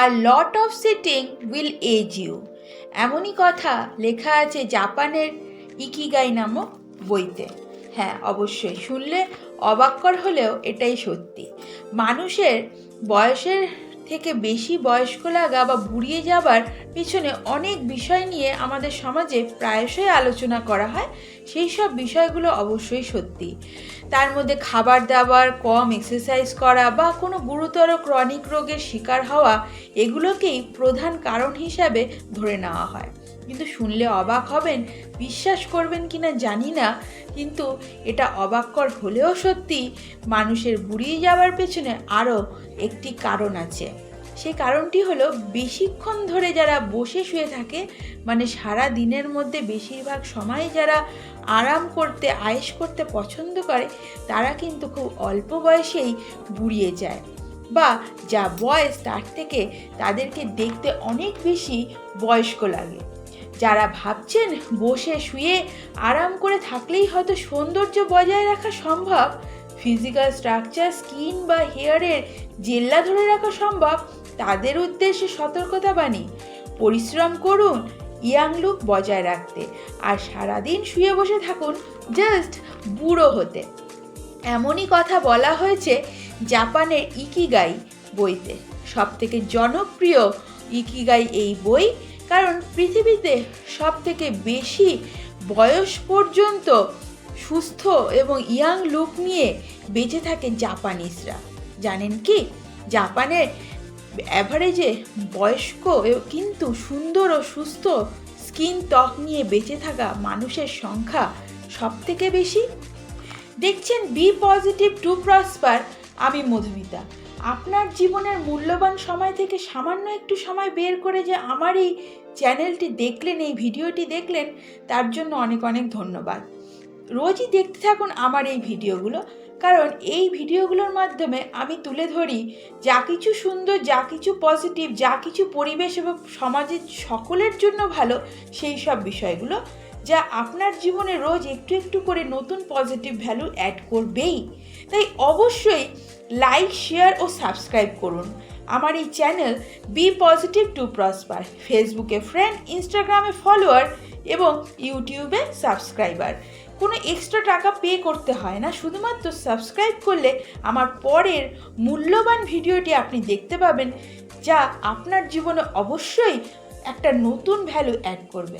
A lot of sitting will age you. এমনই কথা লেখা আছে জাপানের ইকিগাই নামক বইতে। হ্যাঁ, অবশ্যই শুনলে অবাক্কর হলেও এটাই সত্যি। মানুষের বয়সের থেকে বেশি বয়স্ক লাগা বা বুড়িয়ে যাবার পিছনে অনেক বিষয় নিয়ে আমাদের সমাজে প্রায়শই আলোচনা করা হয়। সেই সব বিষয়গুলো অবশ্যই সত্যি। তার মধ্যে খাবার দাবার, কম এক্সারসাইজ করা বা কোনো গুরুতর ক্রনিক রোগের শিকার হওয়া, এগুলোকেই প্রধান কারণ হিসাবে ধরে নেওয়া হয়। কিন্তু শুনলে অবাক হবেন, বিশ্বাস করবেন কিনা জানি না, কিন্তু এটা অবাককর হলেও সত্যি, মানুষের বুড়িয়ে যাওয়ার পেছনে আরও একটি কারণ আছে। সেই কারণটি হলো বেশিক্ষণ ধরে যারা বসে শুয়ে থাকে, মানে সারা দিনের মধ্যে বেশিরভাগ সময় যারা আরাম করতে, আয়েশ করতে পছন্দ করে, তারা কিন্তু খুব অল্প বয়সেই বুড়িয়ে যায়, বা যা বয়স তার থেকে তাদেরকে দেখতে অনেক বেশি বয়স্ক লাগে। যারা ভাবছেন বসে শুয়ে আরাম করে থাকলেই হয়তো সৌন্দর্য বজায় রাখা সম্ভব, ফিজিক্যাল স্ট্রাকচার, স্কিন বা হেয়ারের জেল্লা ধরে রাখা সম্ভব, তাদের উদ্দেশ্যে সতর্কতা বাণী: পরিশ্রম করুন ইয়াং লুক বজায় রাখতে, আর সারাদিন শুয়ে বসে থাকুন জাস্ট বুড়ো হতে। এমনই কথা বলা হয়েছে জাপানের ইকিগাই বইতে। সবথেকে জনপ্রিয় ইকিগাই এই বই, কারণ পৃথিবীতে সবথেকে বেশি বয়স পর্যন্ত সুস্থ এবং ইয়াং লুক নিয়ে বেঁচে থাকে জাপানিজরা। জানেন কি, জাপানের অ্যাভারেজে বয়স্ক কিন্তু সুন্দর ও সুস্থ স্কিন ত্বক নিয়ে বেঁচে থাকা মানুষের সংখ্যা সবথেকে বেশি। দেখছেন বি পজিটিভ টু প্রসপার, আমি মধুমিতা। আপনার জীবনের মূল্যবান সময় থেকে সামান্য একটু সময় বের করে যে আমার এই চ্যানেলটি দেখলেন, এই ভিডিওটি দেখলেন, তার জন্য অনেক অনেক ধন্যবাদ। রোজই দেখতে থাকুন আমার এই ভিডিওগুলো, কারণ এই ভিডিওগুলোর মাধ্যমে আমি তুলে ধরি যা কিছু সুন্দর, যা কিছু পজিটিভ, যা কিছু পরিবেশ এবং সমাজের সকলের জন্য ভালো, সেই সব বিষয়গুলো, যা আপনার জীবনে রোজ একটু একটু করে নতুন পজিটিভ ভ্যালু অ্যাড করবেই। তাই অবশ্যই লাইক, শেয়ার ও সাবস্ক্রাইব করুন আমার এই channel be positive to prosper. ফেসবুকে ফ্রেন্ড, ইনস্টাগ্রামে ফলোয়ার এবং ইউটিউবে সাবস্ক্রাইবার। কোনো এক্সট্রা টাকা পে করতে হয় না, শুধুমাত্র সাবস্ক্রাইব করলে আমার পরের মূল্যবান ভিডিওটি আপনি দেখতে পাবেন, যা আপনার জীবনে অবশ্যই একটা নতুন ভ্যালু অ্যাড করবে।